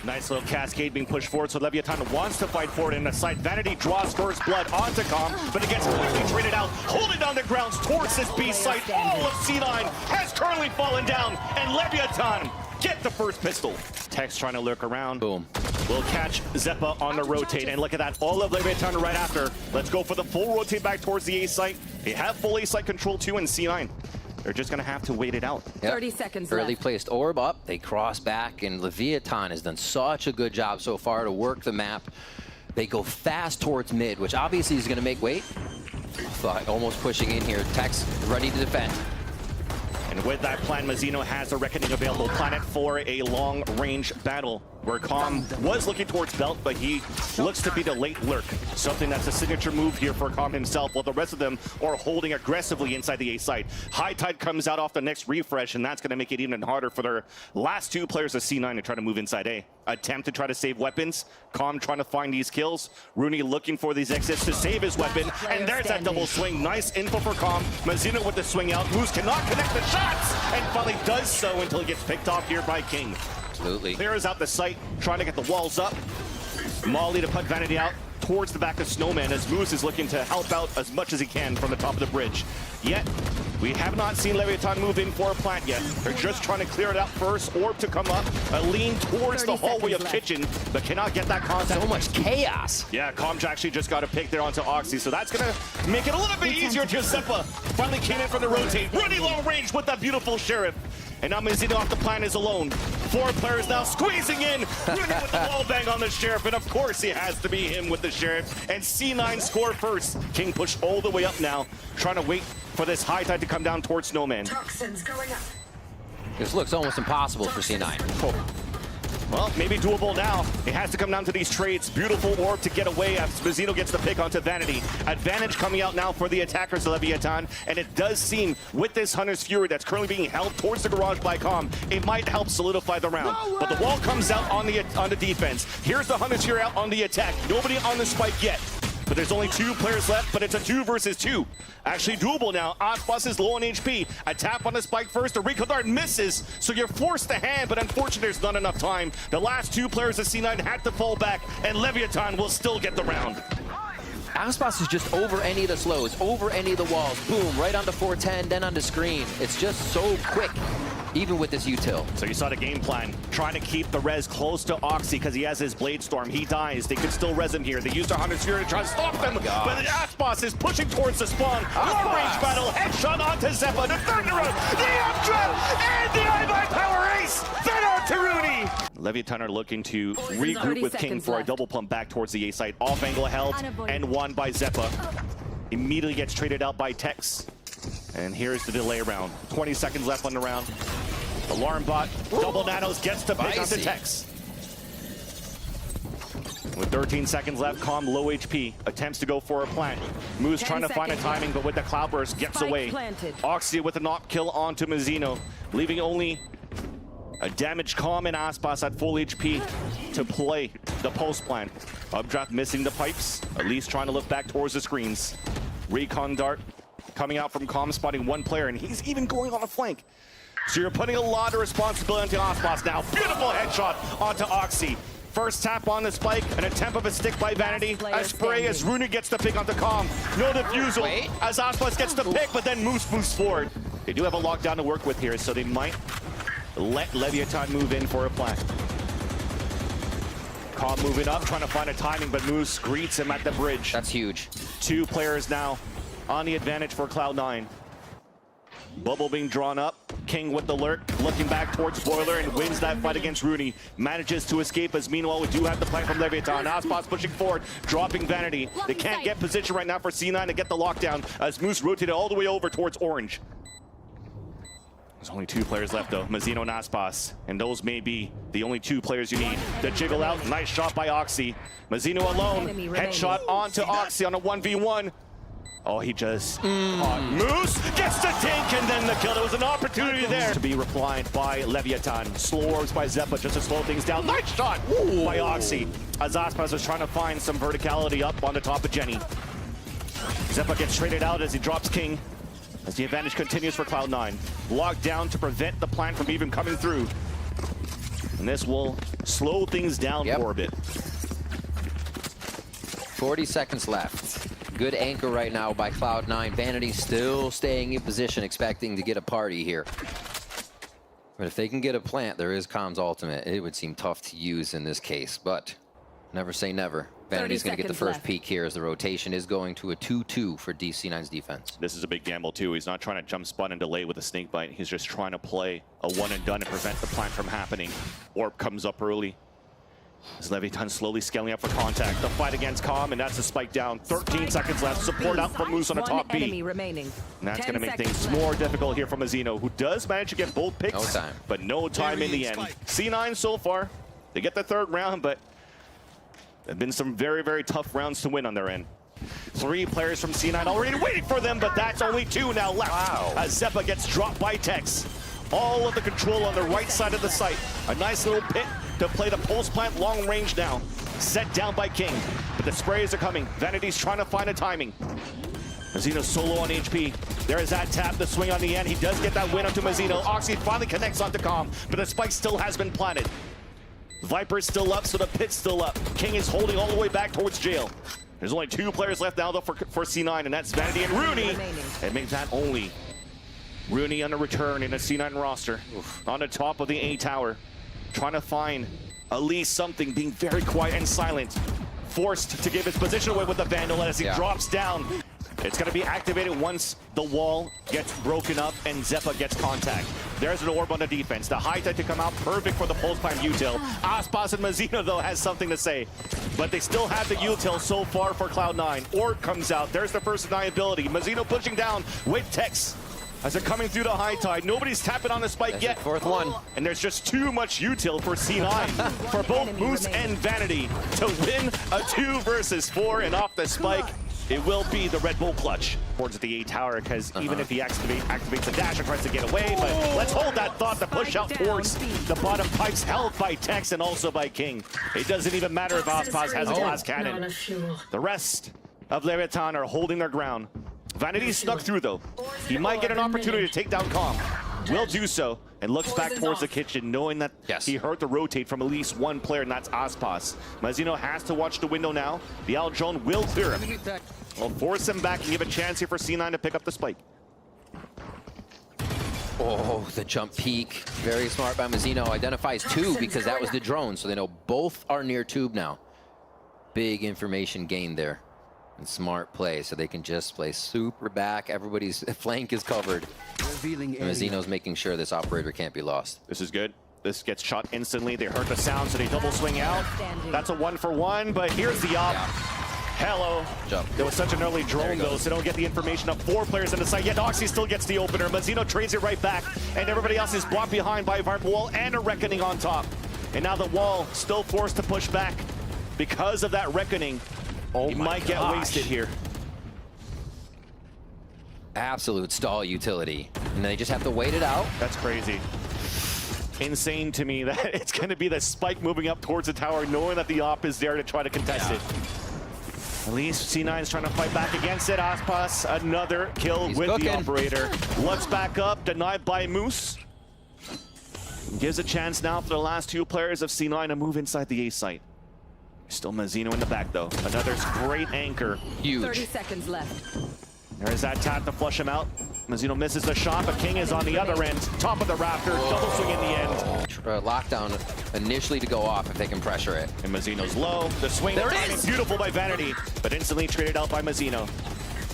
Nice little cascade being pushed forward, so Leviatan wants to fight forward in the side. Vanity draws first blood onto Com, but it gets quickly traded out, holding on the grounds towards this B site. All of C9 has currently fallen down, and Leviatan get the first pistol. Tex trying to lurk around. Boom. Will catch Zeppa on the rotate, and look at that, all of Leviatan right after. Let's go for the full rotate back towards the A site. They have full A site control too in C9. They're just gonna have to wait it out. Yep. 30 seconds Early left. placed orb up, they cross back, and Leviatan has done such a good job so far to work the map. They go fast towards mid, which obviously is gonna make weight. Almost pushing in here. Tex ready to defend. And with that plan, Mazzino has a Reckoning available. Planet for a long-range battle, where Com was looking towards Belt, but he looks to be the late lurk. Something that's a signature move here for Com himself, while the rest of them are holding aggressively inside the A site. High Tide comes out off the next refresh, and that's going to make it even harder for their last two players of C9 to try to move inside A. Attempt to try to save weapons. Com trying to find these kills. Rooney looking for these exits to save his weapon, and there's that double swing. Nice info for Com. Mazzino with the swing out. Moose cannot connect the shots, and finally does so until he gets picked off here by King. Absolutely. Clears out the site, trying to get the walls up. Molly to put Vanity out towards the back of Snowman, as Moose is looking to help out as much as he can from the top of the bridge. Yet, we have not seen Leviatan move in for a plant yet. They're just trying to clear it out first. Orb to come up, a lean towards the hallway of Kitchen, but cannot get that contact. So much chaos. Yeah, Comj actually just got a pick there onto Oxy, so that's gonna make it a little bit easier. Giuseppa finally came in from the rotate, running long range with that beautiful Sheriff. And now Mazzino off the plan is alone. 4 players now squeezing in. Rooney with the wall bang on the Sheriff, and of course he has to be him with the Sheriff. And C9 score first. King pushed all the way up now, trying to wait for this High Tide to come down towards Snowman. Toxins going up. This looks almost impossible for C9. Oh. Well, maybe doable now. It has to come down to these trades. Beautiful orb to get away as Mazzino gets the pick onto Vanity. Advantage coming out now for the attackers of Leviatan, and it does seem with this Hunter's Fury that's currently being held towards the garage by Com, it might help solidify the round. But the wall comes out on the defense. Here's the Hunter's Fury out on the attack. Nobody on the spike yet. But there's only 2 players left, but it's a 2 versus 2. Actually doable now. Ospas is low on HP. A tap on the spike first. The recoil dart misses, so you're forced to hand, but unfortunately there's not enough time. The last 2 players of C9 had to fall back, and Leviatan will still get the round. Aspas is just over any of the slows, over any of the walls. Boom, right onto 410, then onto screen. It's just so quick, even with this util. So you saw the game plan, trying to keep the res close to Oxy because he has his Blade Storm. He dies. They could still res him here. They used their Hunter's Fury to try to stop them, but the Aspas is pushing towards the spawn. Long range battle, headshot onto Zeppa, the third in a row, the up trap, and the I-by power ace, then on to Rooney. Leviatan are looking to regroup with King for a double pump back towards the A site. Off angle held and won by Zeppa. Immediately gets traded out by Tex. And here's the delay round. 20 seconds left on the round. Alarm bot, double nanos, gets to pick onto Tex. With 13 seconds left, Com low HP, attempts to go for a plant. Moose trying to find a timing, but with the cloudburst, gets away. Oxy with a knock kill onto Mazzino, leaving only a damaged Com and Aspas at full HP to play the post plan. Updraft missing the pipes, at least trying to look back towards the screens. Recon dart coming out from Com, spotting 1 player, and he's even going on a flank. So you're putting a lot of responsibility on Aspas now. Beautiful headshot onto Oxy. First tap on the spike, an attempt of a stick by Vanity. A spray as Rooney gets the pick onto Com. No defusal as Aspas gets the pick, but then Moose moves forward. They do have a lockdown to work with here, so they might let Leviatan move in for a plant. Com moving up, trying to find a timing, but Moose greets him at the bridge. That's huge. 2 players now on the advantage for Cloud9. Bubble being drawn up. King with the lurk, looking back towards Boiler and wins that fight against Rooney. Manages to escape as meanwhile we do have the plan from Leviatan. Aspas pushing forward, dropping Vanity. They can't get position right now for C9 to get the lockdown as Moose rotated all the way over towards Orange. There's only 2 players left though, Mazzino and Aspas. And those may be the only 2 players you need. The jiggle out, nice shot by Oxy. Mazzino alone, headshot onto Oxy on a 1v1. Oh, he just caught Moose, gets the tank and then the kill. There was an opportunity there to be replied by Leviatan. Slow orbs by Zeppa just to slow things down. Nice shot by Oxy as Aspas was trying to find some verticality up on the top of Jenny. Zeppa gets traded out as he drops King. As the advantage continues for Cloud9. Locked down to prevent the plan from even coming through. And this will slow things down for a bit. 40 seconds left. Good anchor right now by Cloud9. Vanity still staying in position, expecting to get a party here. But if they can get a plant, there is Com's ultimate. It would seem tough to use in this case, but never say never. Vanity's going to get the first peek here as the rotation is going to a 2-2 for DC9's defense. This is a big gamble too. He's not trying to jump spot and delay with a snake bite. He's just trying to play a one and done and prevent the plant from happening. Orb comes up early. As Leviatan slowly scaling up for contact. The fight against Com, and that's a spike down. 13 seconds left. Support out from Moose on the top B. And that's going to make things more difficult here for Mazzino, who does manage to get both picks. No time. But no time in the end. C9 so far, they get the third round, but there have been some very, very tough rounds to win on their end. 3 players from C9 already waiting for them, but that's only 2 now left. Wow. As Zeppa gets dropped by Tex. All of the control on the right side of the site. A nice little pit to play the pulse plant long range now. Set down by King, but the sprays are coming. Vanity's trying to find a timing. Mazzino solo on HP. There is that tap, the swing on the end. He does get that win onto Mazzino. Oxy finally connects onto Com, but the spike still has been planted. Viper's still up, so the pit's still up. King is holding all the way back towards jail. There's only 2 players left now though for C9, and that's Vanity and Rooney. It makes that only Rooney on the return in a C9 roster. On the top of the A tower, trying to find at least something, being very quiet and silent. Forced to give his position away with the Vandal as he drops down. It's going to be activated once the wall gets broken up and Zeppa gets contact. There's an orb on the defense. The high tide to come out, perfect for the pulse climb util. Aspas and Mazzino, though, has something to say. But they still have the util so far for Cloud9. Orb comes out. There's the first deniability. Mazzino pushing down with Tex. As they're coming through the high tide, nobody's tapping on the spike yet. Fourth one. And there's just too much util for C9, for both Moose and Vanity to win a 2 versus 4, and off the spike, it will be the Red Bull clutch towards the A tower, because even if he activates the dash and tries to get away, but let's hold that thought to push out towards the bottom pipes, held by Tex and also by King. It doesn't even matter if Aspas has a glass cannon. The rest of Leviatan are holding their ground. Vanity snuck through though. He might get an opportunity to take down Com. Will do so, and looks back towards the kitchen, knowing that he heard the rotate from at least 1 player, and that's Aspas. Mazzino has to watch the window now. The Al drone will clear him. Will force him back and give a chance here for C9 to pick up the spike. Oh, the jump peak. Very smart by Mazzino. Identifies 2 because that was the drone, so they know both are near tube now. Big information gained there. And smart play, so they can just play super back. Everybody's flank is covered. And Mazzino's making sure this operator can't be lost. This is good. This gets shot instantly. They heard the sound, so they double swing out. That's a 1-for-1, but here's the op. Hello. Jump. There was such an early drone, though, so they don't get the information of 4 players in the site. Yet Oxy still gets the opener. Mazzino trades it right back, and everybody else is brought behind by Viper Wall and a Reckoning on top. And now the wall still forced to push back because of that Reckoning. He might get wasted here. Absolute stall utility. And they just have to wait it out. That's crazy. Insane to me that it's going to be the spike moving up towards the tower, knowing that the op is there to try to contest it. At least C9 is trying to fight back against it. Aspas, another kill with the operator. Looks back up, denied by Moose. Gives a chance now for the last 2 players of C9 to move inside the A site. Still Mazzino in the back, though. Another great anchor. Huge. 30 seconds left. There's that tap to flush him out. Mazzino misses the shot, but King is on the other end. Top of the rafter, double swing in the end. Lockdown initially to go off if they can pressure it. And Mazzino's low. The swing is beautiful by Vanity, but instantly traded out by Mazzino.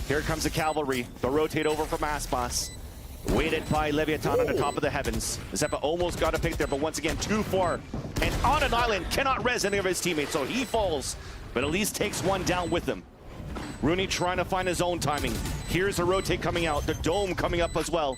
Here comes the cavalry. The rotate over from Aspas. Waited by Leviatan on the top of the heavens. Zeppa almost got a pick there, but once again, too far. And on an island, cannot res any of his teammates, so he falls, but at least takes 1 down with him. Rooney trying to find his own timing. Here's the rotate coming out, the dome coming up as well.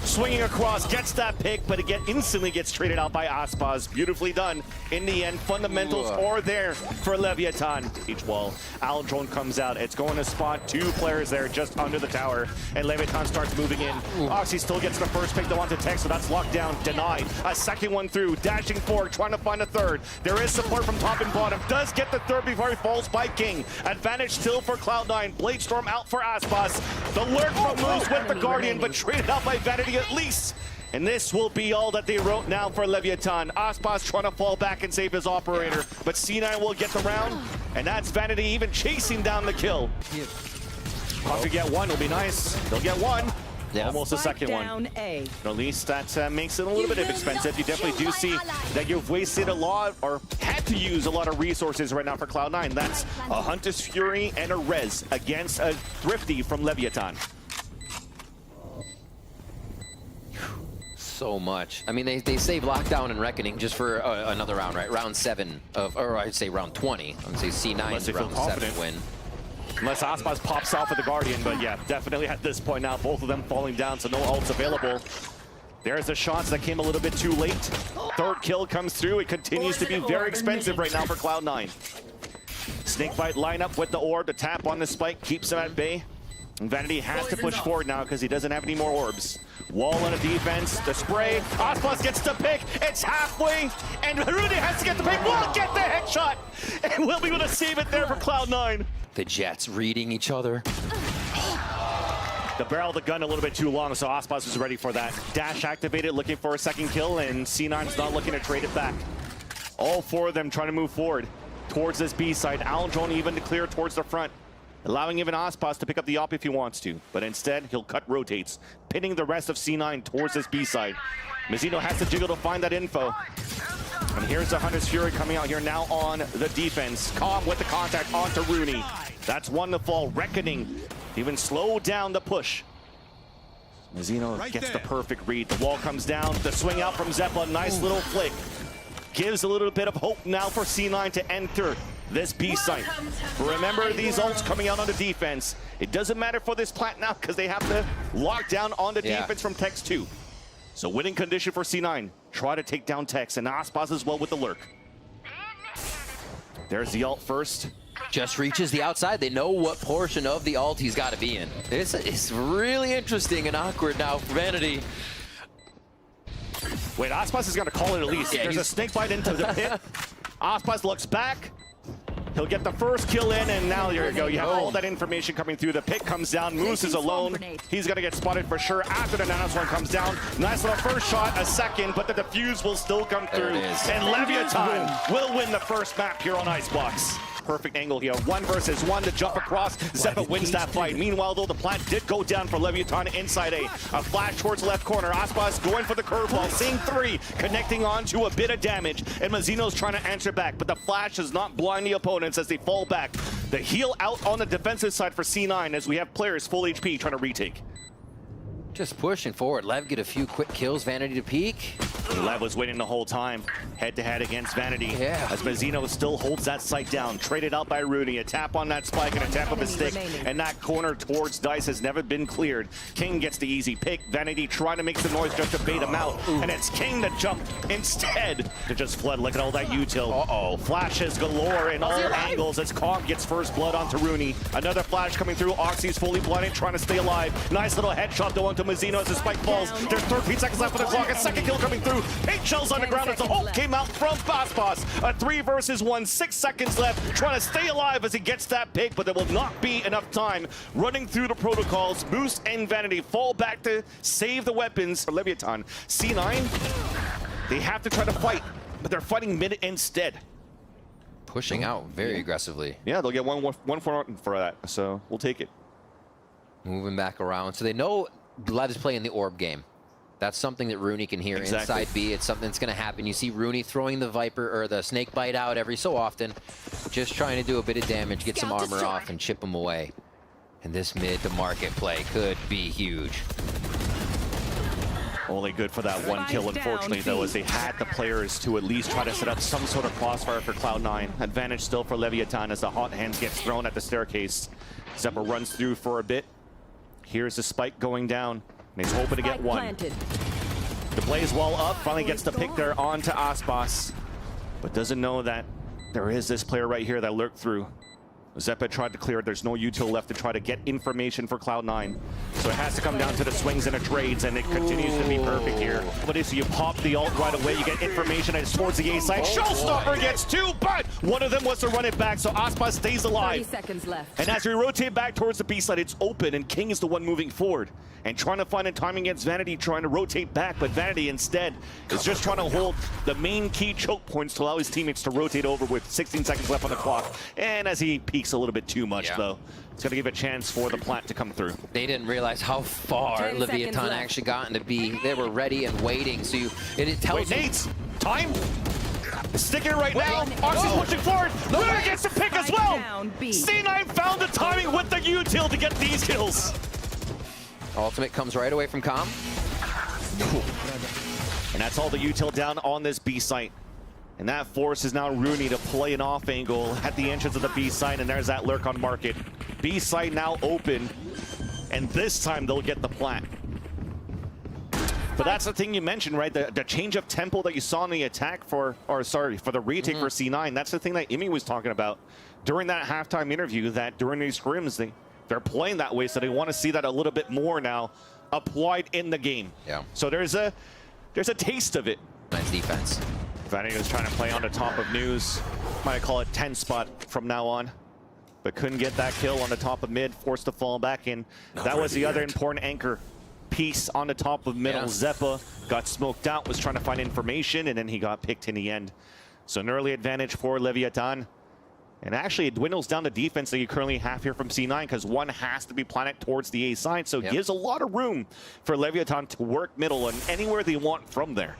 Swinging across, gets that pick, but again, instantly gets traded out by Aspas. Beautifully done. In the end, fundamentals are there for Leviatan. Each wall, Al drone comes out. It's going to spot 2 players there just under the tower, and Leviatan starts moving in. Oxy still gets the first pick to want to Tex, so that's locked down, denied. A second one through, dashing forward, trying to find a third. There is support from top and bottom. Does get the third before he falls by King. Advantage still for Cloud9. Bladestorm out for Aspas. The lurk from Moose with the Guardian, but traded out by Vanity at least. And this will be all that they wrote now for Leviatan. Aspas trying to fall back and save his operator, but C9 will get the round, and that's Vanity even chasing down the kill. If you get one, it'll be nice. They'll get one. Yeah. Almost a second one. At least that makes it a little bit expensive. You definitely do see that you've wasted a lot, or had to use a lot of resources right now for Cloud9. That's a Hunter's Fury and a Res against a Thrifty from Leviatan. So much. I mean, they save Lockdown and Reckoning just for another round, right? Round 7 of, or I'd say round 20. I'd say C9 round 7 win. Unless Aspas pops off with the Guardian, but yeah, definitely at this point now, both of them falling down, so no ults available. There's the shots that came a little bit too late. Third kill comes through. It continues to be very expensive right now for Cloud9. Snakebite lineup with the orb. The tap on the spike keeps him at bay. And Vanity has to push forward now because he doesn't have any more orbs. Wall on a defense, the spray. Aspas gets the pick. It's halfway, and Rudy has to get the pick. Will get the headshot, and we'll be able to save it there for Cloud9. The Jets reading each other. The barrel of the gun a little bit too long, so Aspas is ready for that. Dash activated, looking for a second kill, and C9's not looking to trade it back. All four of them trying to move forward towards this B side. Aldrone even to clear towards the front, allowing even Aspas to pick up the op if he wants to. But instead, he'll cut rotates, pinning the rest of C9 towards this B side. Mazzino has to jiggle to find that info. And here's the Hunter's Fury coming out here now on the defense. Calm with the contact onto Rooney. That's one to fall. Reckoning even slow down the push. Mazzino gets the perfect read. The wall comes down. The swing out from Zeppa. Nice little flick. Gives a little bit of hope now for C9 to enter this B site. Remember these ults coming out on the defense. It doesn't matter for this plant now because they have to lock down on the defense from Tex 2. So winning condition for C9. Try to take down Tex, and Aspas as well with the lurk. There's the ult first. Just reaches the outside. They know what portion of the ult he's got to be in. It's really interesting and awkward now for Vanity. Wait, Aspas is going to call it at least. There's a snake bite into the pit. Aspas looks back. He'll get the first kill in, and now there you go. You have all that information coming through. The pick comes down. Moose is alone. He's going to get spotted for sure after the Nanos one comes down. Nice little first shot, a second, but the defuse will still come through. And Leviatan will win the first map here on Icebox. Perfect angle here. 1 versus 1 to jump across. Zeppa wins that fight. Meanwhile, though, the plant did go down for Leviatan inside A. A flash towards the left corner. Aspas going for the curveball. Seeing 3, connecting on to a bit of damage. And Mazzino's trying to answer back, but the flash does not blind the opponents as they fall back. The heal out on the defensive side for C9 as we have players full HP trying to retake. Just pushing forward. Lev get a few quick kills. Vanity to peek. Lev was winning the whole time. Head-to-head against Vanity. As Mazzino still holds that sight down. Traded out by Rooney. A tap on that spike and a tap of his stick. And that corner towards Dice has never been cleared. King gets the easy pick. Vanity trying to make some noise just to bait him out. And it's King that jumped instead to just flood. Look at all that util. Flashes galore in all angles as Kong gets first blood onto Rooney. Another flash coming through. Oxy's fully blinded, trying to stay alive. Nice little headshot though onto Mazzino as the spike falls. There's 13 seconds left on the clock. A second kill coming through. Pink shells on the ground as the ult came out from Aspas. A 3 versus 1, 6 seconds left. Trying to stay alive as he gets that pick, but there will not be enough time. Running through the protocols, Boost and Vanity fall back to save the weapons for Leviatan. C9, they have to try to fight, but they're fighting mid instead. Pushing out very aggressively. Yeah, they'll get one for that, so we'll take it. Moving back around. So they know Lev is playing the orb game. That's something that Rooney can hear inside B. It's something that's going to happen. You see Rooney throwing the Viper or the Snake Bite out every so often, just trying to do a bit of damage, get some armor off, and chip him away. And this mid to market play could be huge. Only good for that one kill, unfortunately, though, as they had the players to at least try to set up some sort of crossfire for Cloud9. Advantage still for Leviatan as the hot hands gets thrown at the staircase. Zeppa runs through for a bit. Here's the spike going down. And he's hoping to get one. The Blaze wall up, finally gets the pick there onto Aspas. But doesn't know that there is this player right here that lurked through. Zeppa tried to clear it. There's no util left to try to get information for Cloud9. So it has to come down to the swings and the trades, and it continues to be perfect here. But if you pop the ult right away, you get information, and it's towards the A side. Showstopper gets two, but one of them was to run it back, so Aspas stays alive. 30 seconds left. And as we rotate back towards the B side, it's open, and King is the one moving forward. And trying to find a timing against Vanity, trying to rotate back, but Vanity instead is just trying to hold the main key choke points to allow his teammates to rotate over with 16 seconds left on the clock. And as he peaks a little bit too much, though, it's going to give a chance for the plant to come through. They didn't realize how far Leviatan actually gotten to be. They were ready and waiting, so it tells you. Nades, time. Sticking right now. Oxy's pushing forward. Lunar gets the pick as well. C9 found the timing with the util to get these kills. Ultimate comes right away from Calm. And that's all the util down on this B site. And that forces now Rooney to play an off angle at the entrance of the B site, and there's that lurk on market. B site now open, and this time they'll get the plant. But that's the thing you mentioned, right? The change of tempo that you saw in the attack for the retake for C9. That's the thing that Imi was talking about during that halftime interview, that during these scrims, they're playing that way, so they want to see that a little bit more now applied in the game. Yeah. So there's a taste of it. Nice defense. Vanity was trying to play on the top of News. Might call it 10 spot from now on, but couldn't get that kill on the top of mid, forced to fall back in. That was the other important anchor piece on the top of middle. Zeppa got smoked out, was trying to find information, and then he got picked in the end. So an early advantage for Leviatan. And actually, it dwindles down the defense that you currently have here from C9, because one has to be planted towards the A side, so it gives a lot of room for Leviatan to work middle and anywhere they want from there.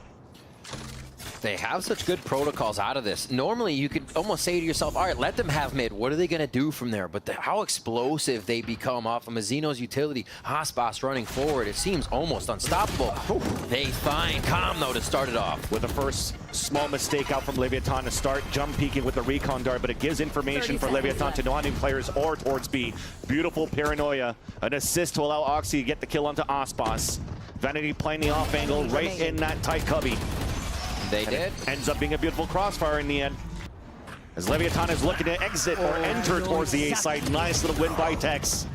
They have such good protocols out of this. Normally, you could almost say to yourself, all right, let them have mid. What are they going to do from there? But how explosive they become off of Mazzino's utility. Aspas running forward. It seems almost unstoppable. They find Calm, though, to start it off. With the first small mistake out from Leviatan to start, jump peeking with the recon dart, but it gives information for Leviatan to non-aim players or towards B. Beautiful paranoia. An assist to allow Oxy to get the kill onto Aspas. Vanity playing the off angle right in that tight cubby. They did. Ends up being a beautiful crossfire in the end. As Leviatan is looking to exit or enter towards the A side. Nice little win by Tex.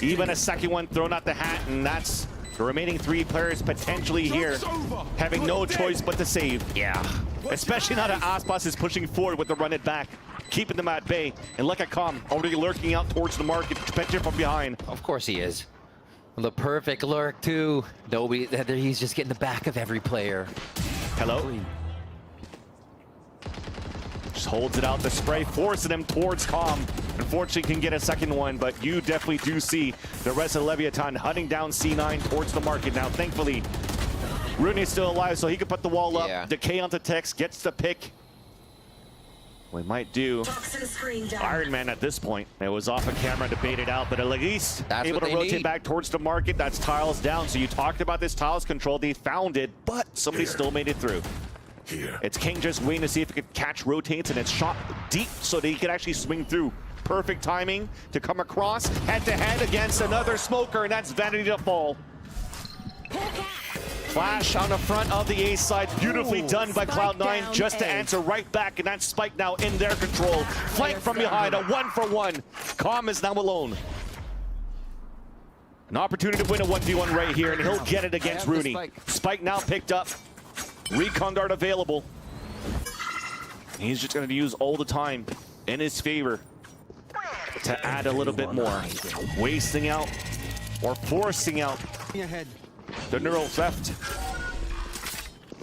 Even a second one thrown out the hat, and that's the remaining three players potentially here having no choice but to save. Yeah. Especially now that Aspas is pushing forward with the run it back, keeping them at bay. And look at Calm, already lurking out towards the market, penching from behind. Of course he is. The perfect lurk, too. Nobody, he's just getting the back of every player. Hello? Just holds it out, the spray, forcing him towards Calm. Unfortunately, can get a second one, but you definitely do see the rest of Leviatan hunting down C9 towards the market. Now, thankfully, Rooney's still alive, so he can put the wall up. Decay onto Tex, gets the pick. We might do Iron Man at this point. It was off of camera to bait it out, but at least able to rotate back towards the market. That's tiles down. So you talked about this tiles control. They found it, but somebody still made it through. It's King just waiting to see if it could catch rotates, and it's shot deep so that he could actually swing through. Perfect timing to come across head-to-head against another smoker, and that's Vanity to fall. Flash on the front of the A side, beautifully done by Cloud9 just to answer right back, and that spike now in their control. Flank from behind, a 1-for-1. Calm is now alone. An opportunity to win a 1v1 right here, and he'll get it against Rooney. Spike now picked up. Recon dart available. He's just going to use all the time in his favor to add a little bit more. Wasting out or forcing out the neural theft.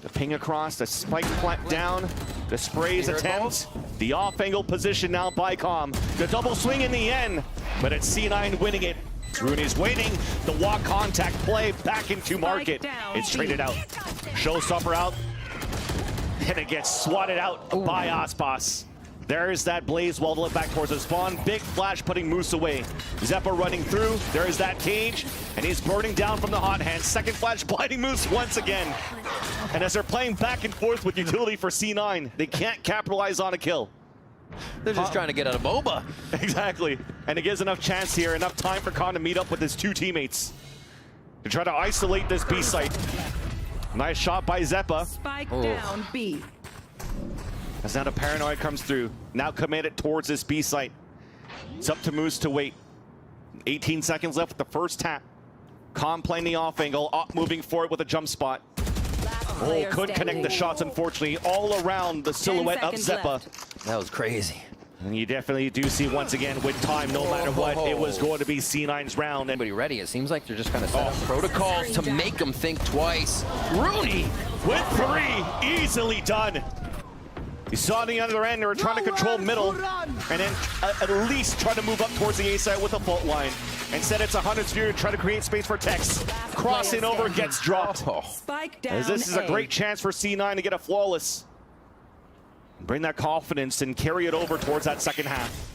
The ping across, the spike plant down, the sprays attempt, the off-angle position now by Calm. The double swing in the end, but it's C9 winning it. Rooney's waiting, the walk contact play back into market. It's traded out. Showstopper out, and it gets swatted out by Aspas. There's that Blaze wall to look back towards the spawn. Big flash putting Moose away. Zeppa running through. There is that cage, and he's burning down from the hot hand. Second flash blinding Moose once again. And as they're playing back and forth with utility for C9, they can't capitalize on a kill. They're just trying to get out of MOBA. Exactly. And it gives enough chance here, enough time for Khan to meet up with his two teammates to try to isolate this B site. Nice shot by Zeppa. Spike down B. As now the paranoia comes through. Now committed towards this B site. It's up to Moose to wait. 18 seconds left with the first tap. Com playing the off angle, Op moving forward with a jump spot. Oh, could connect the shots, unfortunately, all around the silhouette of Zeppa. That was crazy. And you definitely do see once again with time, no matter what, it was going to be C9's round. Everybody ready. It seems like they're just kind of set up protocols to make them think twice. Rooney with 3, easily done. You saw on the other end, they were trying to control middle, and then at least try to move up towards the A side with a fault line. Instead, it's 100 Sphere to try to create space for Tex. Crossing over, gets dropped. Spike down. As this is a great chance for C9 to get a flawless. Bring that confidence and carry it over towards that second half.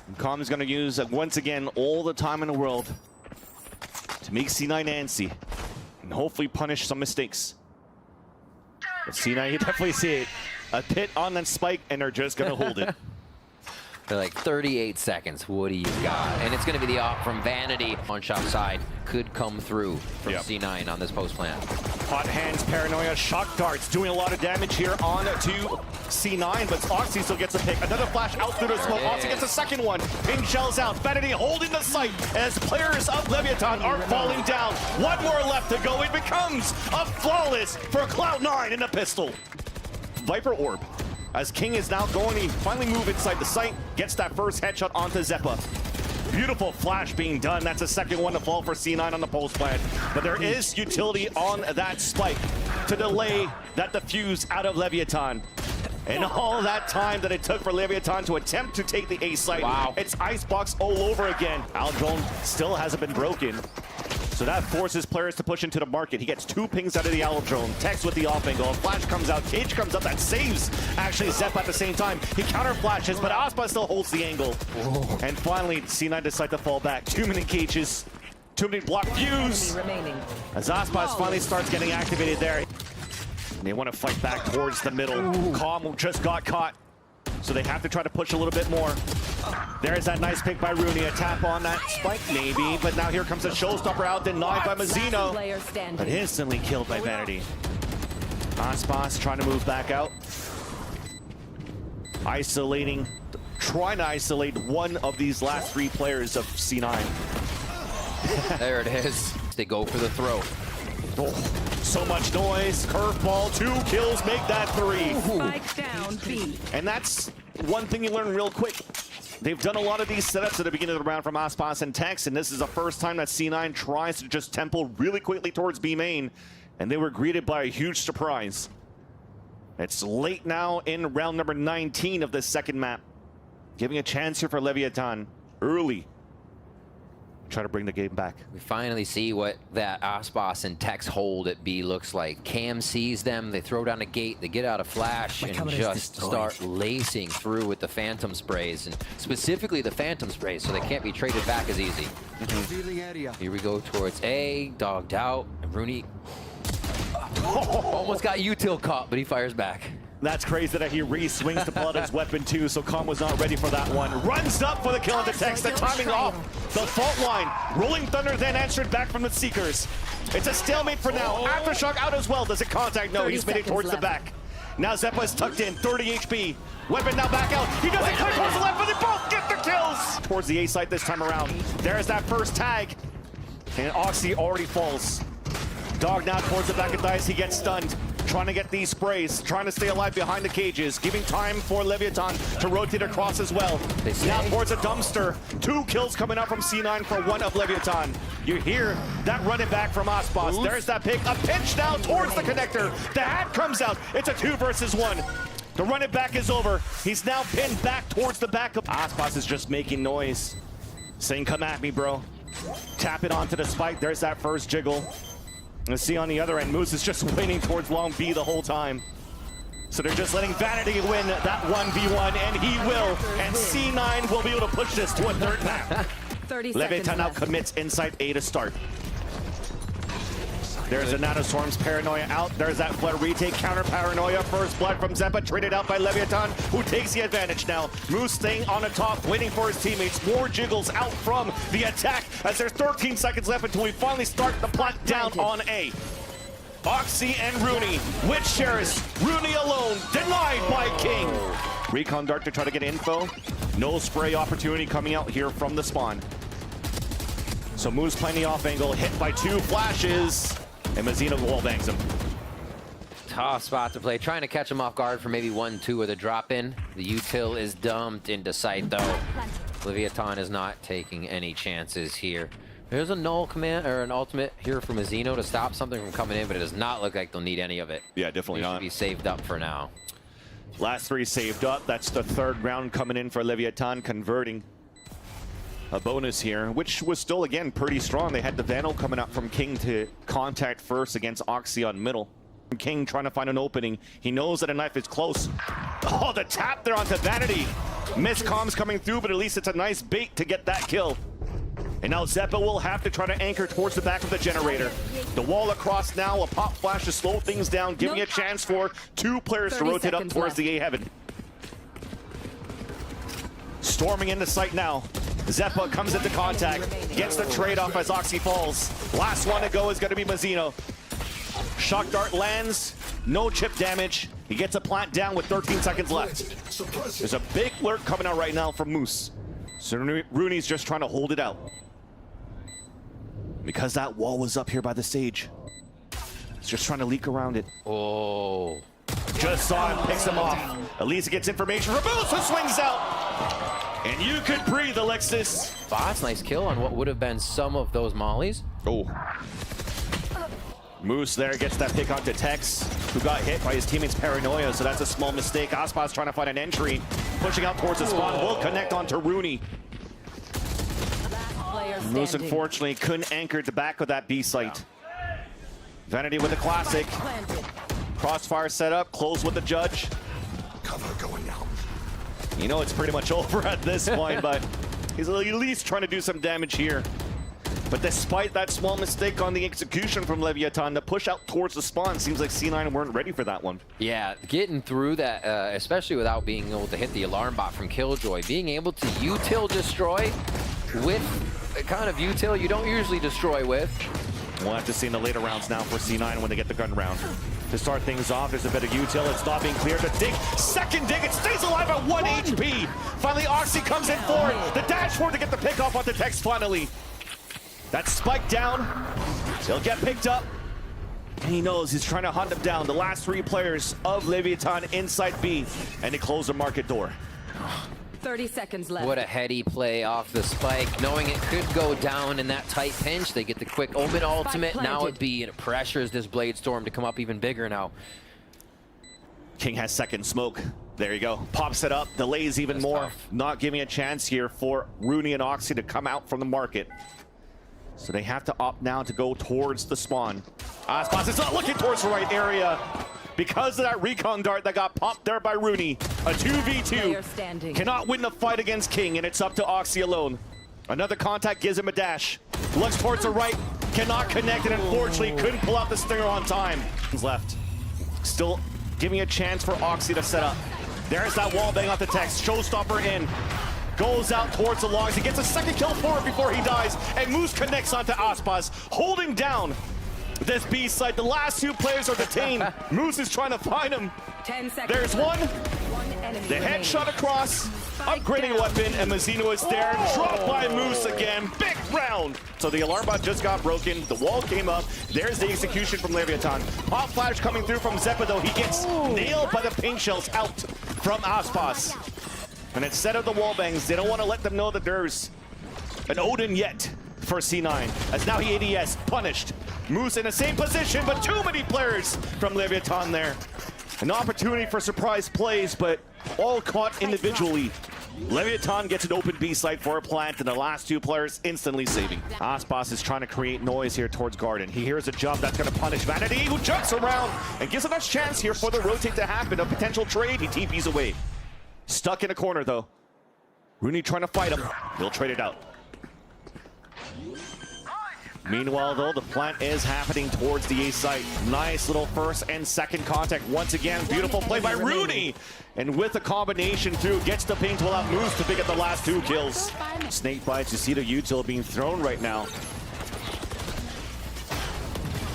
And Com is going to use, once again, all the time in the world to make C9 antsy and hopefully punish some mistakes. But C9, you definitely see it. A pit on that spike, and they're just going to hold it. They're like 38 seconds. What do you got? And it's going to be the op from Vanity on shop side. Could come through from C9 on this post plant. Hot hands, paranoia, shock darts doing a lot of damage here on to C9, but Oxy still gets a pick. Another flash out through the smoke. Oxy gets a second one. Ping shells out. Vanity holding the site as players of Leviatan are falling down. One more left to go. It becomes a flawless for Cloud9 in the pistol. Viper Orb. As King is now going, he finally move inside the site, gets that first headshot onto Zeppa. Beautiful flash being done. That's a second one to fall for C9 on the post plant. But there is utility on that spike to delay that defuse out of Leviatan. And all that time that it took for Leviatan to attempt to take the A site, it's icebox all over again. Aldrone still hasn't been broken. So that forces players to push into the market. He gets 2 pings out of the Owl Drone. Tex with the off angle. Flash comes out. Cage comes up. That saves actually Zep at the same time. He counter flashes, but Aspa still holds the angle. Whoa. And finally, C9 decide to fall back. Too many cages. Too many block views. As Aspas finally starts getting activated there. They want to fight back towards the middle. Com just got caught. So they have to try to push a little bit more. There's that nice pick by Rooney. A tap on that spike, maybe. But now here comes a showstopper out, denied by Mazzino. But instantly killed by Vanity. Aspas trying to move back out. Isolating, trying to isolate one of these last 3 players of C9. There it is. They go for the throw. Oh, so much noise. Curveball, 2 kills, make that 3. Spike down B. And that's one thing you learn real quick. They've done a lot of these setups at the beginning of the round from Aspas and Tex, and this is the first time that C9 tries to just tempo really quickly towards B main, and they were greeted by a huge surprise. It's late now in round number 19 of this second map. Giving a chance here for Leviatan early. Try to bring the game back. We finally see what that Aspas and Tex hold at B looks like. Cam sees them, they throw down a gate, they get out a flash, and just start lacing through with the Phantom sprays, and specifically the Phantom sprays, so they can't be traded back as easy. Here we go towards A, dogged out, and Rooney almost got util caught, but he fires back. That's crazy that he re-swings to pull out his weapon too, so Com was not ready for that one. Runs up for the kill into Tex, the timing off. The fault line. Rolling Thunder then answered back from the Seekers. It's a stalemate for now. Aftershock out as well. Does it contact? No, he's made it towards the back. Now Zeppa is tucked in, 30 HP. Weapon now back out. He doesn't cut towards the left, but they both get the kills. Towards the A site this time around. There's that first tag. And Oxy already falls. Dog now towards the back of Dice, he gets stunned. Trying to get these sprays, trying to stay alive behind the cages, giving time for Leviatan to rotate across as well. Now towards a dumpster. 2 kills coming out from C9 for 1 of Leviatan. You hear that running back from Aspas. There's that pick. A pinch now towards the connector. The hat comes out. It's a 2 versus 1. The running back is over. He's now pinned back towards the back of Aspas is just making noise. Saying, come at me, bro. Tap it onto the spike. There's that first jiggle. Let's see on the other end, Moose is just waiting towards long B the whole time. So they're just letting Vanity win that 1v1, and he will. And C9 will be able to push this to a 3rd map. Leviatan now commits inside A to start. There's a Nanoswarm's Paranoia out. There's that Flood retake, counter Paranoia. First blood from Zeppa, traded out by Leviatan, who takes the advantage now. Moose staying on the top, waiting for his teammates. More jiggles out from the attack as there's 13 seconds left until we finally start the plot down on A. Oxy and Rooney with Sheris. Rooney alone, denied by King. Recon Dart to try to get info. No spray opportunity coming out here from the spawn. So Moose playing the off angle, hit by 2 flashes, and Mazzino wall bangs him. Tough spot to play. Trying to catch him off guard for maybe 1-2 with a drop in. The util is dumped into sight though. Leviatan is not taking any chances here. There's a null command or an ultimate here for Mazzino to stop something from coming in, but it does not look like they'll need any of it. Yeah, definitely They not. should be saved up for now. Last 3 saved up. That's the 3rd round coming in for Leviatan, converting a bonus here, which was still, again, pretty strong. They had the Vandal coming out from King to contact first against Oxy on middle. King trying to find an opening. He knows that a knife is close. Oh, the tap there onto Vanity. Missed comms coming through, but at least it's a nice bait to get that kill. And now Zeppa will have to try to anchor towards the back of the generator. The wall across now, a pop flash to slow things down, giving a chance for 2 players to rotate up towards the A heaven. Storming into sight now. Zeppa comes into contact, gets the trade-off as Oxy falls. Last one to go is going to be Mazzino. Shock dart lands, no chip damage. He gets a plant down with 13 seconds left. There's a big lurk coming out right now from Moose. So Rooney's just trying to hold it out. Because that wall was up here by the stage. He's just trying to leak around it. Oh. Just saw him, picks him off. Elisa gets information from Moose, who swings out. And you could breathe, Alexis. Bots, nice kill on what would have been some of those mollies. Oh. Moose there gets that pick onto Tex, who got hit by his teammate's paranoia, so that's a small mistake. Aspas trying to find an entry, pushing out towards the spawn, will connect onto Rooney. Moose unfortunately couldn't anchor the back of that B site. Vanity with a classic. Crossfire set up, close with the judge. Cover going out. You know it's pretty much over at this point, but he's at least trying to do some damage here. But despite that small mistake on the execution from Leviatan, the push out towards the spawn seems like C9 weren't ready for that one. Yeah, getting through that, especially without being able to hit the alarm bot from Killjoy, being able to util destroy with the kind of util you don't usually destroy with. We'll have to see in the later rounds now for C9 when they get the gun round. To start things off, there's a bit of util. It's not being cleared. The dig, second dig, it stays alive at 1 HP. Finally, Oxy comes in forward. The dash forward to get the pick off onto Tex finally. That spike down, he'll get picked up. And he knows he's trying to hunt him down. The last 3 players of Leviatan inside B, and they close the market door. 30 seconds left. What a heady play off the spike, knowing it could go down in that tight pinch. They get the quick Omen ultimate. Now it be, and it pressures this Blade Storm to come up even bigger now. King has second smoke. There you go. Pops it up, delays even more. Tough. Not giving a chance here for Rooney and Oxy to come out from the market. So they have to opt now to go towards the spawn. Aspas is not looking towards the right area because of that recon dart that got popped there by Rooney. A 2v2. Cannot win the fight against King, and it's up to Oxy alone. Another contact gives him a dash. Looks towards the right, cannot connect, and unfortunately couldn't pull out the stinger on time. Left. Still giving a chance for Oxy to set up. There's that wall bang off the Tex. Showstopper in. Goes out towards the logs. He gets a second kill for it before he dies. And Moose connects onto Aspas, holding down this B site. The last 2 players are detained. Moose is trying to find him. 10 seconds. There's one. The headshot across. Upgrading a weapon, and Mazzino is there. Dropped by Moose again. Big round. So the alarm bot just got broken. The wall came up. There's the execution from Leviatan. Pop flash coming through from Zeppa, though. He gets nailed by the paint shells out from Aspas. And instead of the wall bangs, they don't want to let them know that there's an Odin yet for C9. As now he ADS, punished. Moose in the same position, but too many players from Leviatan there. An opportunity for surprise plays, but all caught individually. Leviatan gets an open B site for a plant, and the last 2 players instantly saving. Aspas is trying to create noise here towards Garden. He hears a jump that's going to punish Vanity, who jumps around and gives a nice chance here for the rotate to happen. A potential trade, he TPs away. Stuck in a corner, though. Rooney trying to fight him. He'll trade it out. Meanwhile, though, the plant is happening towards the A site. Nice little first and second contact. Once again, beautiful play by Rooney. And with the combination through, gets the paint to allow Moose to pick up the last 2 kills. Snake bites. You see the util being thrown right now.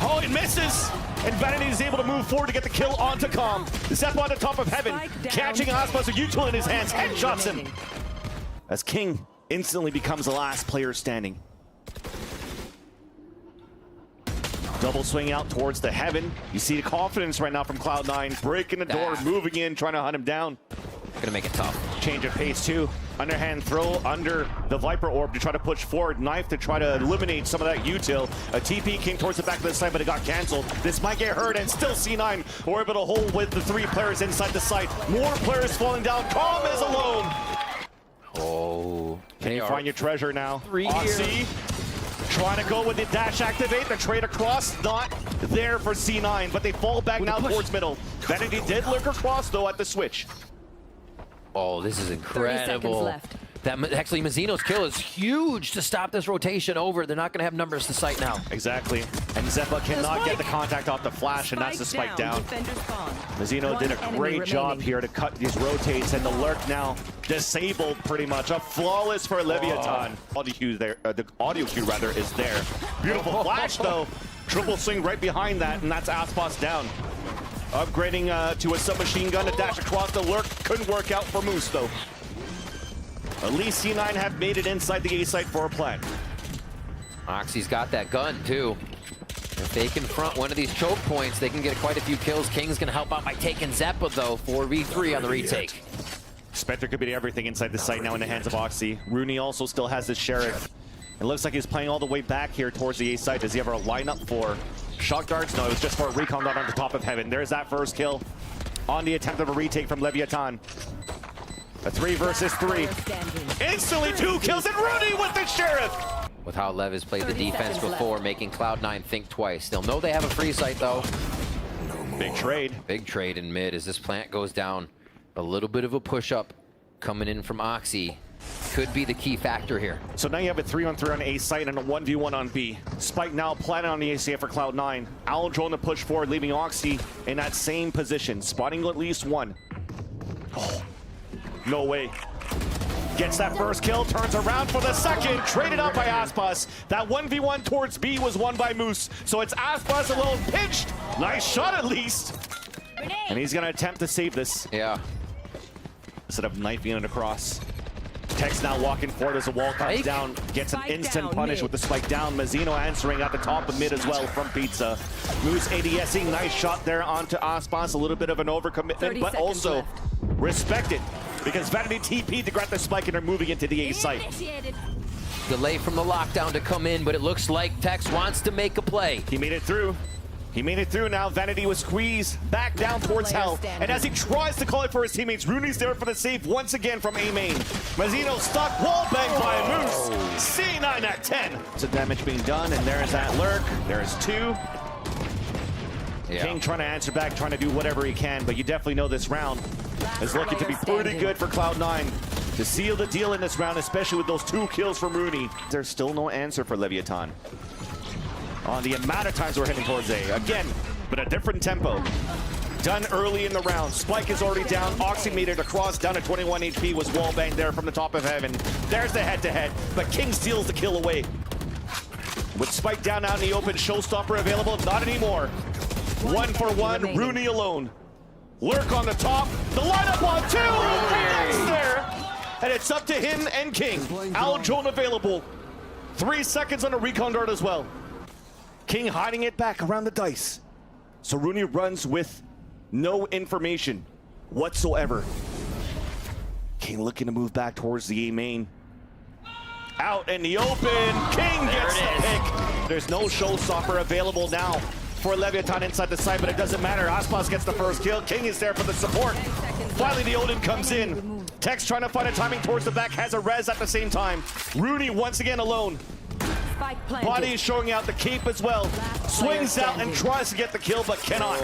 Oh, it misses! And Vanity is able to move forward to get the kill onto Calm. Zep on the top of heaven, catching Aspas, a util in his hands, headshots him. as King instantly becomes the last player standing. Double swing out towards the heaven. You see the confidence right now from Cloud9, breaking the door, moving in, trying to hunt him down. Gonna make it tough. Change of pace too. Underhand throw under the Viper Orb to try to push forward. Knife to try to eliminate some of that util. A TP came towards the back of the site, but it got canceled. This might get hurt, and still C9 were able to hold with the 3 players inside the site. More players falling down. Calm is alone. Oh. Can you find your treasure now? 3 Oxy trying to go with the dash activate. The trade across not there for C9, but they fall back now towards middle. Vanity did lurk across though at the switch. Oh, this is 30 seconds incredible. left. That actually, Mazzino's kill is huge to stop this rotation over. They're not going to have numbers to sight now. Exactly. And Zeppa cannot get the contact off the flash, and that's the spike down. Mazzino did a great job here to cut these rotates, and the lurk now disabled pretty much. A flawless for Leviatan. Audio cue there, the audio cue rather is there. Beautiful flash though. Triple swing right behind that, and that's Aspas down. Upgrading to a submachine gun to dash across the lurk. Couldn't work out for Moose though. At least C9 have made it inside the A site for a plan. Oxy's got that gun too. If they can front one of these choke points, they can get quite a few kills. King's gonna help out by taking Zeppa though, 4v3 on the retake. Spectre could be everything inside the site now in the hands of Oxy. Rooney also still has his Sheriff. It looks like he's playing all the way back here towards the A site. Does he have a lineup for shock darts? No, it was just for a recon dart on the top of heaven. There's that first kill on the attempt of a retake from Leviatan. A 3 versus 3. Instantly 2 kills, and Rooney with the Sheriff! With how Lev has played the defense before, making Cloud9 think twice. They'll know they have a free site though. Big trade. Big trade in mid as this plant goes down. A little bit of a push-up coming in from Oxy. Could be the key factor here. So now you have a 3-on-3 on A site and a 1v1 on B. Spike now planted on the ACF for Cloud9. Owl drone to push forward, leaving Oxy in that same position, spotting at least one. Oh, no way. Gets that first kill, turns around for the second, traded out by Aspas. That 1v1 towards B was won by Moose. So it's Aspas alone, pinched. Nice shot at least. And he's gonna attempt to save this. Yeah. Instead of knifing it across. Tex now walking forward as the wall comes down, gets an instant punish with the spike down. Mazzino answering at the top of mid as well from Pizza. Moose ADSing, nice shot there onto Aspas, a little bit of an overcommitment, but also respected because Vanity TP'd to grab the spike and are moving into the A site. Delay from the lockdown to come in, but it looks like Tex wants to make a play. He made it through. He made it through now. Vanity was squeezed back down towards hell. And as he tries to call it for his teammates, Rooney's there for the save once again from A main. Mazzino stuck, wall bang by a Moose. C9 at 10. So damage being done, and there's that lurk. There's 2. Yeah. King trying to answer back, trying to do whatever he can, but you definitely know this round is looking to be pretty good for Cloud9 to seal the deal in this round, especially with those 2 kills from Rooney. There's still no answer for Leviatan on the amount of times we're heading towards A. Again, but a different tempo. Done early in the round. Spike is already down. Oxy made it across, down to 21 HP, was wallbanged there from the top of heaven. There's the head-to-head, but King steals the kill away. With Spike down out in the open, showstopper available, not anymore. 1 for 1, Rooney alone. Lurk on the top, the lineup on 2, connects there. And it's up to him and King. Owl drone available. 3 seconds on a recon dart as well. King hiding it back around the dice. So Rooney runs with no information whatsoever. King looking to move back towards the A main. Out in the open, King gets the pick. There's no showstopper available now for Leviatan inside the site, but it doesn't matter. Aspas gets the first kill. King is there for the support. Finally, the Odin comes in. Tex trying to find a timing towards the back, has a res at the same time. Rooney once again alone. Body is showing out the cape as well. Swings out and tries to get the kill, but cannot.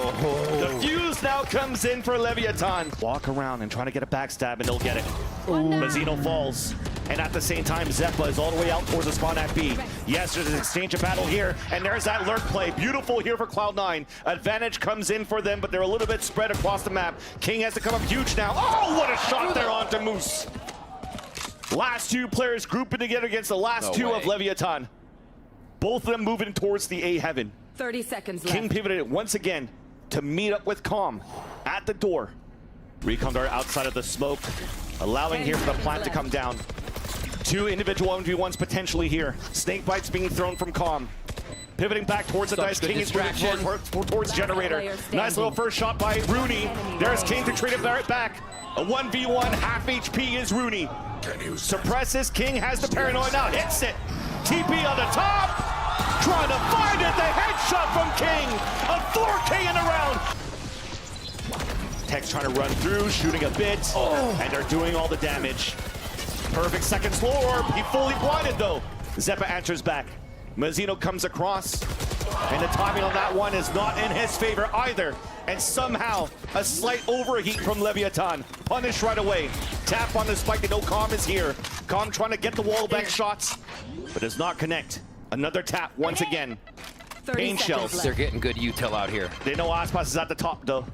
The fuse now comes in for Leviatan. Walk around and trying to get a backstab, and they'll get it. Mazzino falls. And at the same time, Zeppa is all the way out towards the spawn at B. Yes, there's an exchange of battle here, and there's that lurk play. Beautiful here for Cloud9. Advantage comes in for them, but they're a little bit spread across the map. King has to come up huge now. Oh, what a shot there onto Moose. Last 2 players grouping together against the last 2 of Leviatan. Both of them moving towards the A heaven. 30 seconds left. King pivoted once again to meet up with Calm at the door. Recon dart outside of the smoke, allowing here for the plant to come down. Two individual 1v1s potentially here. Snake bites being thrown from Calm. Pivoting back towards the dice. King is moving towards Generator. Nice little first shot by Rooney. There's King to trade it back. A 1v1, half HP is Rooney. Suppresses, King has the paranoid now, hits it. TP on the top. Trying to find it, the headshot from King. A 4K in a round. Tex trying to run through, shooting a bit, and they're doing all the damage. Perfect second slow orb, he fully blinded though. Zeppa answers back. Mazzino comes across, and the timing on that one is not in his favor either. And somehow, a slight overheat from Leviatan. Punished right away. Tap on the spike, they know Calm is here. Calm trying to get the wall bank shots, but does not connect. Another tap once again. Pain shells. They're getting good util out here. They know Aspas is at the top though.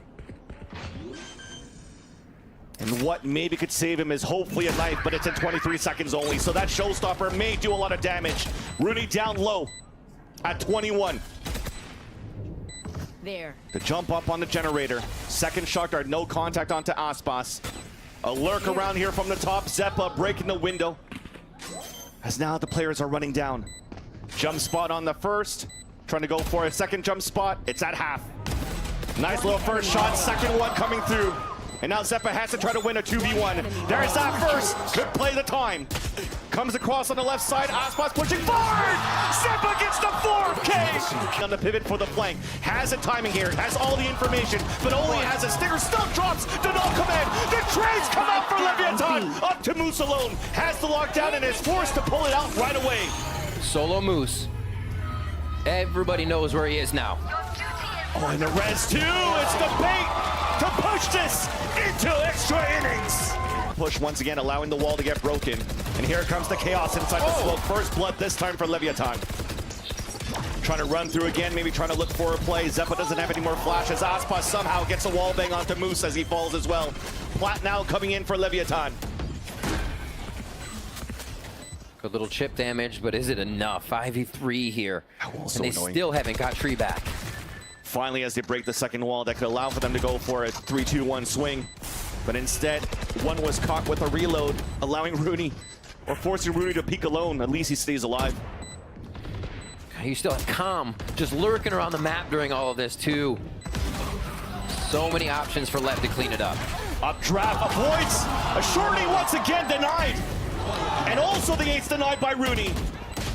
And what maybe could save him is hopefully a knife, but it's in 23 seconds only. So that showstopper may do a lot of damage. Rooney down low at 21. There. To jump up on the Generator. Second shot guard, no contact onto Aspas. A lurk around here from the top. Zeppa breaking the window. As now the players are running down. Jump spot on the first. Trying to go for a second jump spot. It's at half. Nice little first shot. Second one coming through. And now Zeppa has to try to win a 2v1. There's that first. Good play the time. Comes across on the left side. Aspas pushing forward. Zeppa gets the 4K. On the pivot for the flank. Has the timing here. Has all the information. But only has a stinger. Still drops. The no command. The trades come out for Leviatan. Up to Moose alone. Has the lockdown and is forced to pull it out right away. Solo Moose. Everybody knows where he is now. Oh, and the res too. It's the bait to push this into extra innings. Push once again, allowing the wall to get broken. And here comes the chaos inside the smoke. First blood this time for Leviatan. Trying to run through again, maybe trying to look for a play. Zeppa doesn't have any more flashes. Aspas somehow gets a wall bang onto Moose as he falls as well. Plat now coming in for Leviatan. Good little chip damage, but is it enough? 5v3 here. And so they annoying. still haven't got Tree back. Finally, as they break the second wall, that could allow for them to go for a 3-2-1 swing. But instead, one was caught with a reload, allowing Rooney, or forcing Rooney to peek alone. At least he stays alive. You still have Calm just lurking around the map during all of this too. So many options for Lev to clean it up. Up draft avoids. A shorty once again denied. And also the ace denied by Rooney.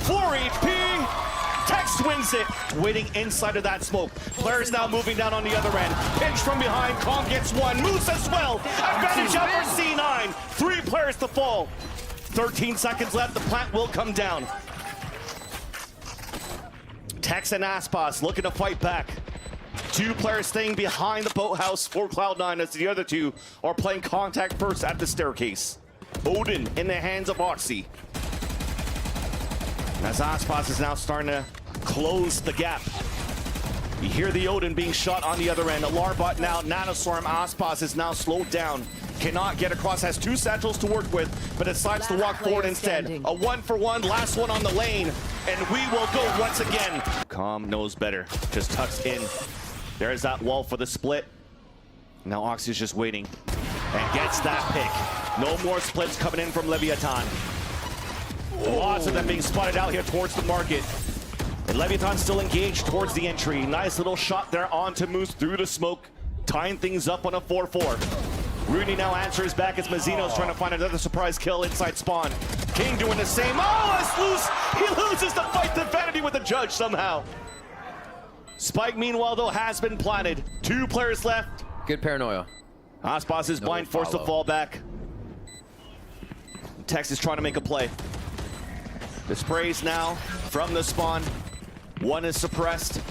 4 HP. Tex wins it. Waiting inside of that smoke. Players now moving down on the other end. Pinch from behind. Calm gets one. Moose as well. Advantage up for C9. 3 players to fall. 13 seconds left. The plant will come down. Tex and Aspas looking to fight back. 2 players staying behind the boathouse for Cloud9 as the other 2 are playing contact first at the staircase. Odin in the hands of Oxy. As Aspas is now starting to close the gap. You hear the Odin being shot on the other end. Alarm bot now, Nanostorm. Aspas is now slowed down. Cannot get across, has 2 satchels to work with, but decides to walk forward instead. A 1-for-1, last one on the lane, and we will go once again. Calm knows better, just tucks in. There's that wall for the split. Now Oxy's just waiting and gets that pick. No more splits coming in from Leviatan. Lots of them being spotted out here towards the market. And Leviatan still engaged towards the entry. Nice little shot there onto Moose through the smoke, tying things up on a 4-4. Rooney now answers back as Mazzino's trying to find another surprise kill inside spawn. King doing the same. Oh, it's loose. He loses the fight to Vanity with the judge somehow. Spike, meanwhile, though, has been planted. 2 players left. Good paranoia. Aspas is blind, forced to fall back. Tex is trying to make a play. The sprays now from the spawn. 1 is suppressed.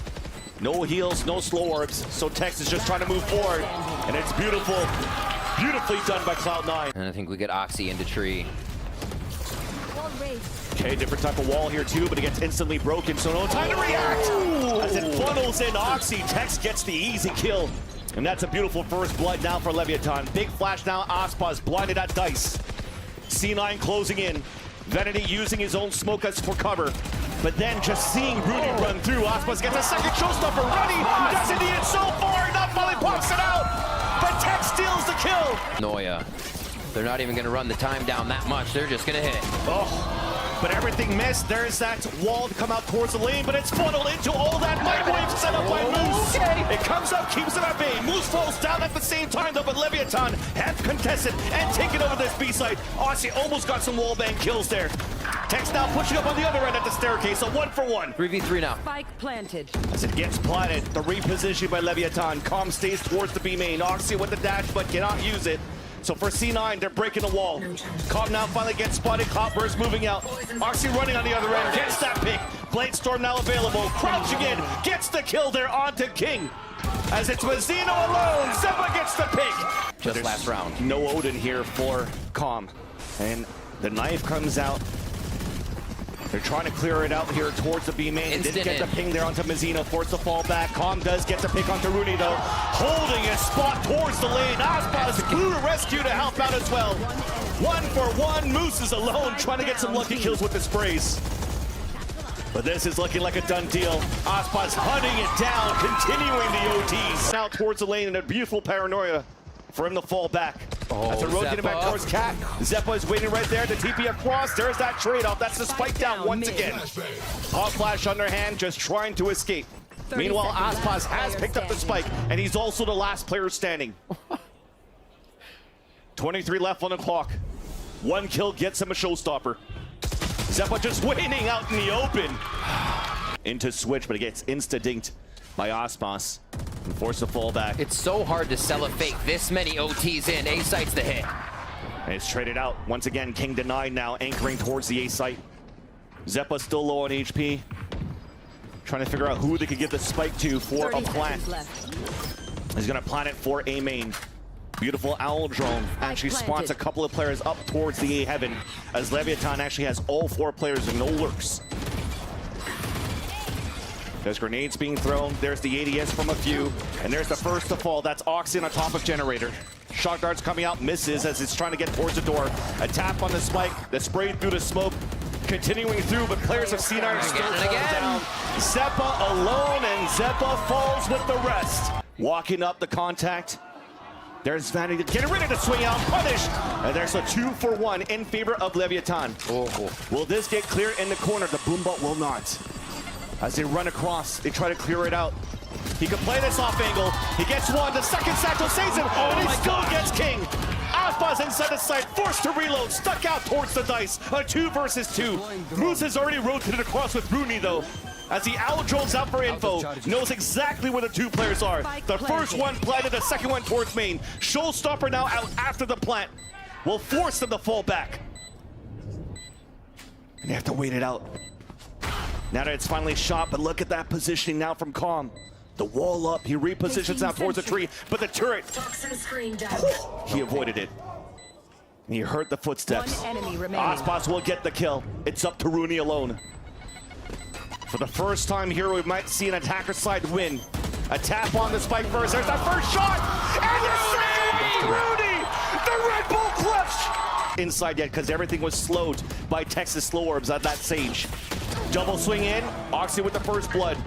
No heals, no slow orbs. So Tex is just trying to move forward. And it's beautiful. Beautifully done by Cloud9. And I think we get Oxy into tree. Okay, different type of wall here too, but it gets instantly broken, so no time to react. As it funnels in Oxy, Tex gets the easy kill. And that's a beautiful first blood now for Leviatan. Big flash now, Aspas blinded at dice. C9 closing in. Vanity using his own smoke as for cover. But then just seeing Rooney run through, Aspas gets a second showstopper. Running, doesn't need it so far, not finally pops it out. But Tex steals the kill. Noia. They're not even going to run the time down that much. They're just going to hit it. Oh, but everything missed. There's that wall to come out towards the lane, but it's funneled into all that microwave set up by Moose. Okay. It comes up, keeps him at bay. Moose falls down at the same time, though, but Leviatan have contested and taken over this B site. Aussie almost got some wallbang kills there. Tex now pushing up on the other end at the staircase, a 1-for-1. 3v3 now. Spike planted. As it gets planted, the reposition by Leviatan. Com stays towards the B main. Oxy with the dash, but cannot use it. So for C9, they're breaking the wall. Com now finally gets spotted. Copper's moving out. Oxy running on the other end, gets that pick. Bladestorm now available. Crouching in, gets the kill there onto King. As it's Mazzino alone, Zeppa gets the pick. Just last round. No Odin here for Com. And the knife comes out. They're trying to clear it out here towards the B main. Didn't get the ping there onto Mazzino. Forced the fall back. Com does get the pick onto Rooney though. Holding his spot towards the lane. Aspas flew to rescue to help out as well. 1-for-1. Moose is alone trying to get some lucky kills with the sprays. But this is looking like a done deal. Aspas hunting it down, continuing the OTs. Now towards the lane in a beautiful paranoia for him to fall back. As they're rotating back towards Cat. Zeppa is waiting right there to TP across. There's that trade-off. That's the spike down once again. Hot flash underhand, just trying to escape. Meanwhile, Aspas has picked up the spike, and he's also the last player standing. 23 left on the clock. One kill gets him a showstopper. Zeppa just waiting out in the open. Into switch, but it gets insta-dinked by Aspas. And force a fall back. It's so hard to sell a fake this many OTs in. A site's the hit. And it's traded out. Once again, King denied now, anchoring towards the A site. Zeppa still low on HP. Trying to figure out who they could get the spike to for a plant. He's gonna plant it for A main. Beautiful owl drone actually spots a couple of players up towards the A heaven, as Leviatan actually has all 4 players and no lurks. There's grenades being thrown. There's the ADS from a few. And there's the first to fall. That's Oxy on top of Generator. Shot darts coming out, misses as it's trying to get towards the door. A tap on the spike, the spray through the smoke. Continuing through, but players of C9 are still falling down. Zeppa alone, and Zeppa falls with the rest. Walking up the contact. There's Vanity getting ready to swing out, punish. And there's a 2-for-1 in favor of Leviatan. Will this get clear in the corner? The Boombot will not. As they run across, they try to clear it out. He can play this off angle. He gets one. The second satchel saves him, and he still gets King. Aspas inside the site, forced to reload, stuck out towards the dice. A 2 versus 2. Moose has already rotated across with Rooney, though. As the owl drones out for info, knows exactly where the 2 players are. The first one planted, the second one towards main. Showstopper now out after the plant. Will force them to fall back. And they have to wait it out. Now that it's finally shot, but look at that positioning now from Com. The wall up, he repositions now towards the tree, but the turret, he avoided it. And he heard the footsteps. Aspas will get the kill. It's up to Rooney alone. For the first time here, we might see an attacker side win. A tap on the spike first. There's that first shot, and the second one, Rooney! The Red Bull clutch! Inside yet, because everything was slowed by Texas slow orbs at that Sage. Double swing in, Oxy with the first blood.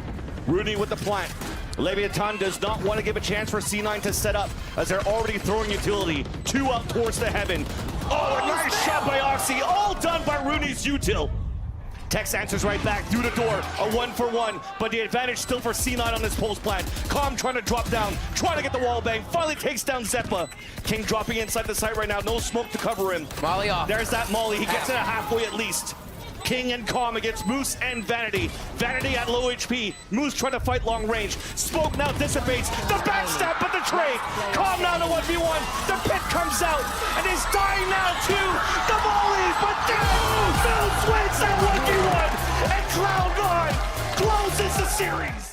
Rooney with the plant. Leviatan does not want to give a chance for C9 to set up, as they're already throwing utility. 2 up towards the heaven. Oh, a nice shot by Oxy, all done by Rooney's util. Tex answers right back through the door, a 1-for-1, but the advantage still for C9 on this post plant. Com trying to drop down, trying to get the wall bang, finally takes down Zeppa. King dropping inside the site right now, no smoke to cover him. Molly off. There's that Molly, he gets it at halfway at least. King and Com against Moose and Vanity. Vanity at low HP. Moose trying to fight long range. Smoke now dissipates. The backstab, but the trade. Com now to 1v1. The pit comes out, and is dying now too. The volley, but then Moose wins that 1v1, and Cloud9 closes the series.